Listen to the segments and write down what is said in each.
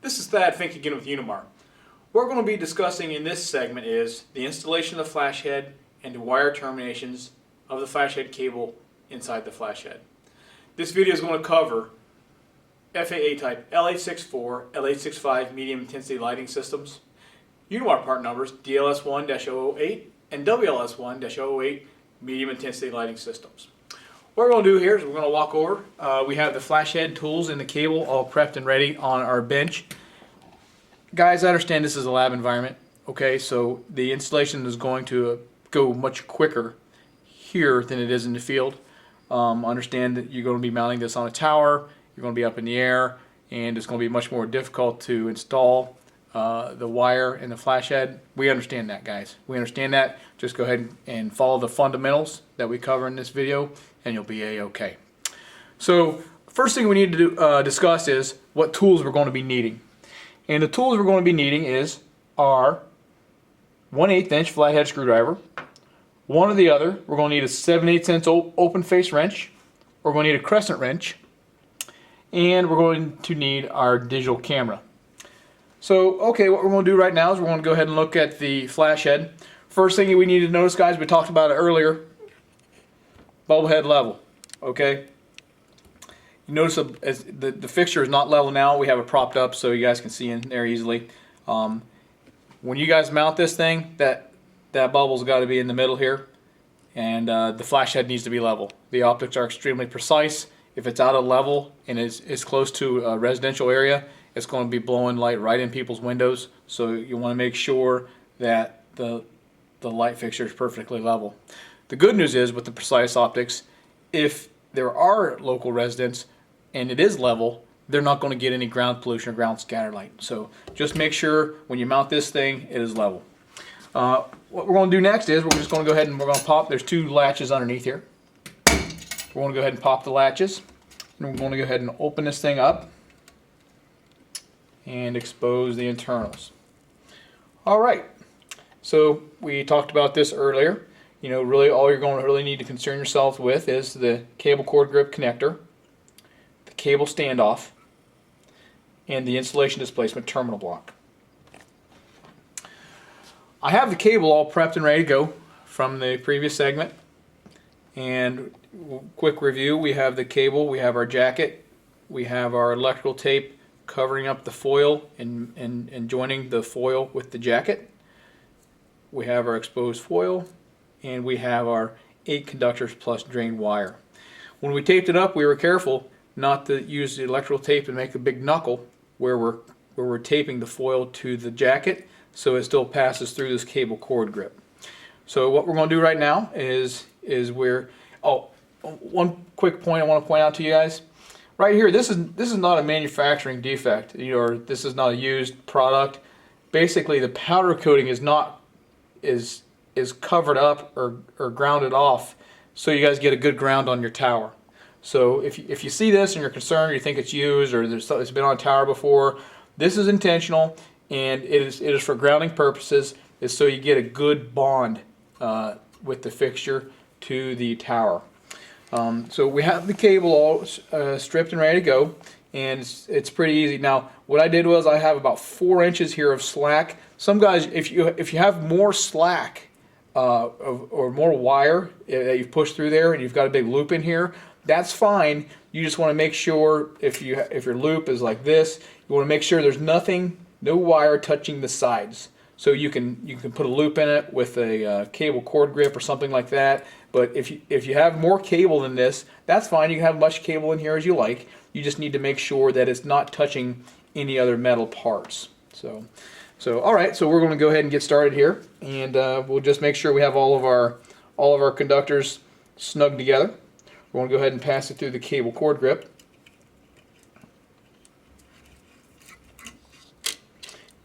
This is Thad Fink again with Unimar. What we're going to be discussing in this segment is the installation of the flashhead and the wire terminations of the flashhead cable inside the flashhead. This video is going to cover FAA type L864, L865 medium intensity lighting systems, Unimar part numbers DLS1-008 and WLS1-008 medium intensity lighting systems. What we're going to do here is we're going to walk over. We have the flashhead tools and the cable all prepped and ready on our bench. Guys, I understand this is a lab environment, okay, so the installation is going to go much quicker here than it is in the field. Understand that you're going to be mounting this on a tower, you're going to be up in the air, and it's going to be much more difficult to install the wire and the flashhead. We understand that, guys. We understand that. Just go ahead and follow the fundamentals that we cover in this video, and you'll be a-okay. So, first thing we need to discuss is what tools we're going to be needing. And the tools we're going to be needing is our 1/8 inch flathead screwdriver. One or the other. We're going to need a 7/8 inch open face wrench. We're going to need a crescent wrench. And we're going to need our digital camera. So, okay, what we're going to do right now is we're going to go ahead and look at the flashhead. First thing we need to notice, guys, we talked about it earlier, bulb head level, okay? You notice the fixture is not level now. We have it propped up so you guys can see in there easily. When you guys mount this thing, that bubble's got to be in the middle here, and the flashhead needs to be level. The optics are extremely precise. If it's out of level and is close to a residential area, it's going to be blowing light right in people's windows. So you want to make sure that the light fixture is perfectly level. The good news is with the precise optics, if there are local residents and it is level, they're not going to get any ground pollution or ground scatter light. So just make sure when you mount this thing, it is level. What we're going to do next is we're just going to go ahead and we're going to pop. There's two latches underneath here. We're going to go ahead and pop the latches. And we're going to go ahead and open this thing up and expose the internals. All right. So we talked about this earlier. You know, really all you're going to really need to concern yourself with is the cable cord grip connector, the cable standoff, and the installation displacement terminal block. I have the cable all prepped and ready to go from the previous segment. And quick review, we have the cable, we have our jacket, we have our electrical tape covering up the foil and joining the foil with the jacket. We have our exposed foil, and we have our 8 conductors plus drained wire. When we taped it up, we were careful not to use the electrical tape and make a big knuckle where we're taping the foil to the jacket, so it still passes through this cable cord grip. So what we're going to do right now is one quick point I want to point out to you guys. Right here, this is not a manufacturing defect, or this is not a used product. Basically, the powder coating is covered up or grounded off, so you guys get a good ground on your tower. So if you see this and you're concerned, you think it's used or it's been on a tower before, this is intentional, and it is for grounding purposes. Is so you get a good bond with the fixture to the tower. So we have the cable all stripped and ready to go, and it's pretty easy. Now what I did was I have about 4 inches here of slack. Some guys, if you have more slack or more wire that you've pushed through there and you've got a big loop in here, that's fine. You just want to make sure if your loop is like this, you want to make sure there's no wire touching the sides. So you can put a loop in it with a cable cord grip or something like that. But if you have more cable than this, that's fine. You can have as much cable in here as you like. You just need to make sure that it's not touching any other metal parts. So all right. So we're going to go ahead and get started here, and we'll just make sure we have all of our conductors snug together. We're going to go ahead and pass it through the cable cord grip.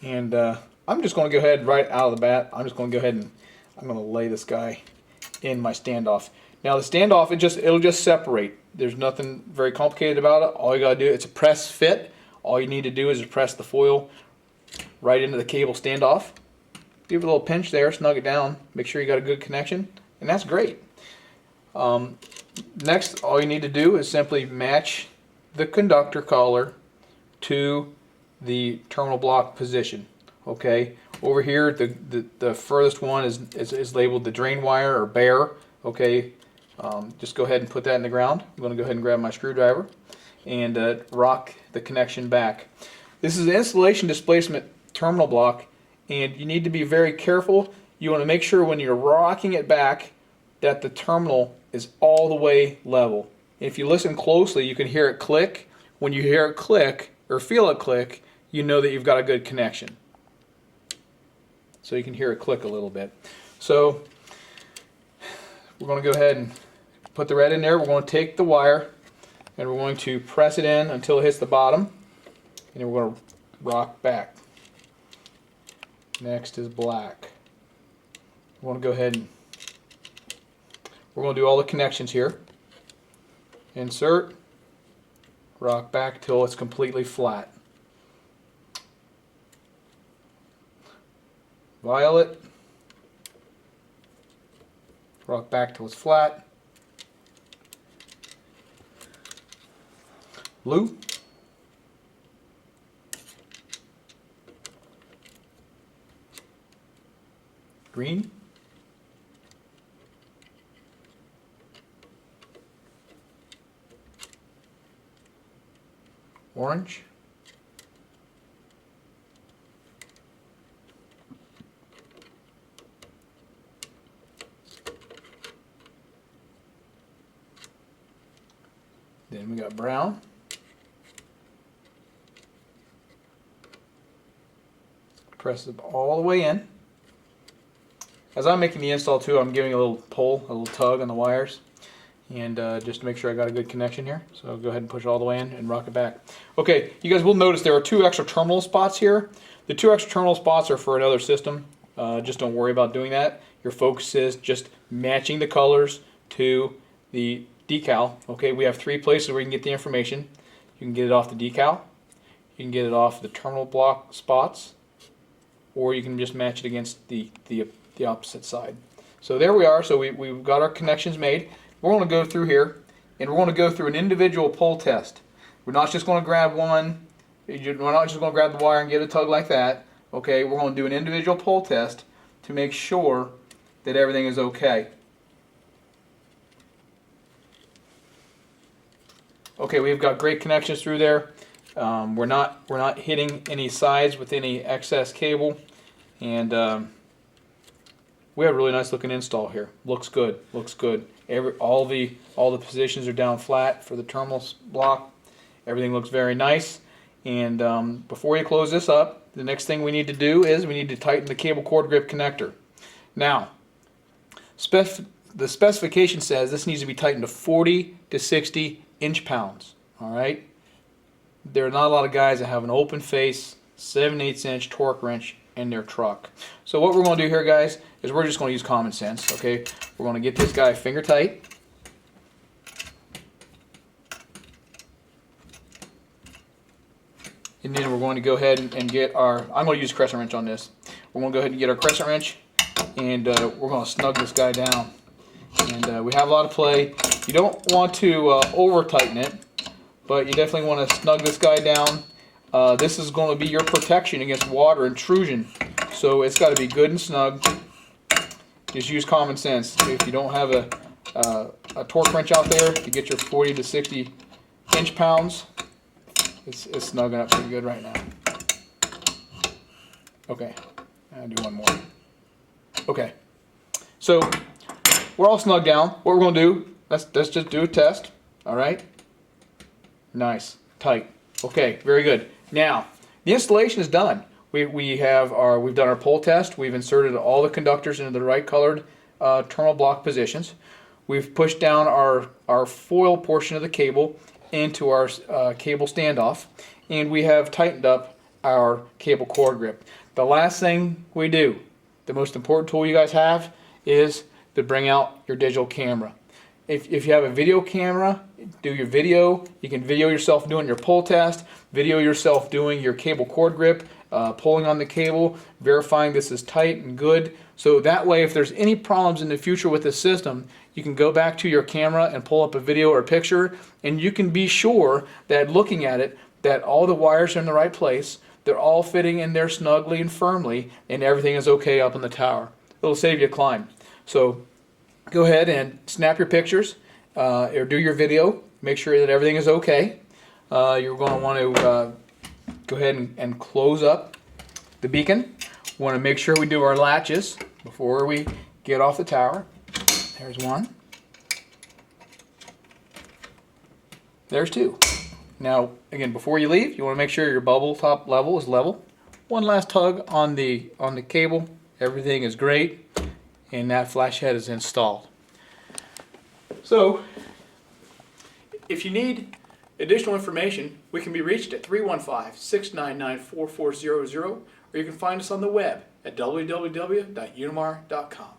And I'm just going to go ahead right out of the bat. I'm just going to go ahead and I'm going to lay this guy in my standoff. Now the standoff, it'll just separate. There's nothing very complicated about it. All you got to do, it's a press fit. All you need to do is press the foil right into the cable standoff. Give it a little pinch there, snug it down, make sure you got a good connection, and that's great. Next, all you need to do is simply match the conductor collar to the terminal block position. Okay, over here the furthest one is labeled the drain wire or bare. Okay, just go ahead and put that in the ground. I'm going to go ahead and grab my screwdriver and rock the connection back. This is an installation displacement terminal block, and you need to be very careful. You want to make sure when you're rocking it back that the terminal is all the way level. If you listen closely, you can hear it click. When you hear it click or feel it click, you know that you've got a good connection. So you can hear it click a little bit. So we're going to go ahead and put the red in there. We're going to take the wire and we're going to press it in until it hits the bottom, and then we're going to rock back. Next is black. We're going to go ahead and we're going to do all the connections here. Insert, rock back till it's completely flat. Violet, rock back till it's flat. Blue, green, orange, then we got brown, press it all the way in. As I'm making the install too, I'm giving a little pull, a little tug on the wires, and just to make sure I got a good connection here. So I'll go ahead and push it all the way in and rock it back. Okay, you guys will notice there are 2 extra terminal spots here. The 2 extra terminal spots are for another system. Just don't worry about doing that. Your focus is just matching the colors to the decal. Okay, we have 3 places where you can get the information. You can get it off the decal, you can get it off the terminal block spots, or you can just match it against the opposite side. So there we are. So we've got our connections made. We're going to go through here and we're going to go through an individual pull test. We're not just going to grab one. We're not just going to grab the wire and give it a tug like that. Okay, we're going to do an individual pull test to make sure that everything is okay. Okay, we've got great connections through there. We're not hitting any sides with any excess cable, and we have a really nice looking install here. Looks good. Looks good. All the positions are down flat for the terminal block. Everything looks very nice. And before you close this up, the next thing we need to do is we need to tighten the cable cord grip connector. Now, the specification says this needs to be tightened to 40 to 60 inch-pounds. All right. There are not a lot of guys that have an open face 7/8 inch torque wrench in their truck. So what we're going to do here, guys, is we're just going to use common sense. Okay, we're going to get this guy finger tight. And then we're going to go ahead and get our, I'm going to use a crescent wrench on this. We're going to go ahead and get our crescent wrench, and we're going to snug this guy down. And we have a lot of play. You don't want to over tighten it, but you definitely want to snug this guy down. This is going to be your protection against water intrusion, so it's got to be good and snug. Just use common sense. If you don't have a torque wrench out there to get your 40 to 60 inch-pounds, it's snugging up pretty good right now. Okay, I'll do one more. Okay, so we're all snug down. What we're going to do, let's just do a test. All right, nice, tight. Okay, very good. Now the installation is done. We've done our pull test. We've inserted all the conductors into the right colored terminal block positions. We've pushed down our foil portion of the cable into our cable standoff, and we have tightened up our cable cord grip. The last thing we do, the most important tool you guys have, is to bring out your digital camera. If you have a video camera, do your video. You can video yourself doing your pull test, video yourself doing your cable cord grip, pulling on the cable, verifying this is tight and good. So that way, if there's any problems in the future with the system, you can go back to your camera and pull up a video or a picture, and you can be sure that looking at it that all the wires are in the right place, they're all fitting in there snugly and firmly, and everything is okay up in the tower. It'll save you a climb. So go ahead and snap your pictures or do your video. Make sure that everything is okay. You're going to want to go ahead and close up the beacon. We want to make sure we do our latches before we get off the tower. There's one. There's two. Now, again, before you leave, you want to make sure your bubble top level is level. One last tug on the cable. Everything is great, and that flash head is installed. So, if you need additional information, we can be reached at 315-699-4400, or you can find us on the web at www.unimar.com.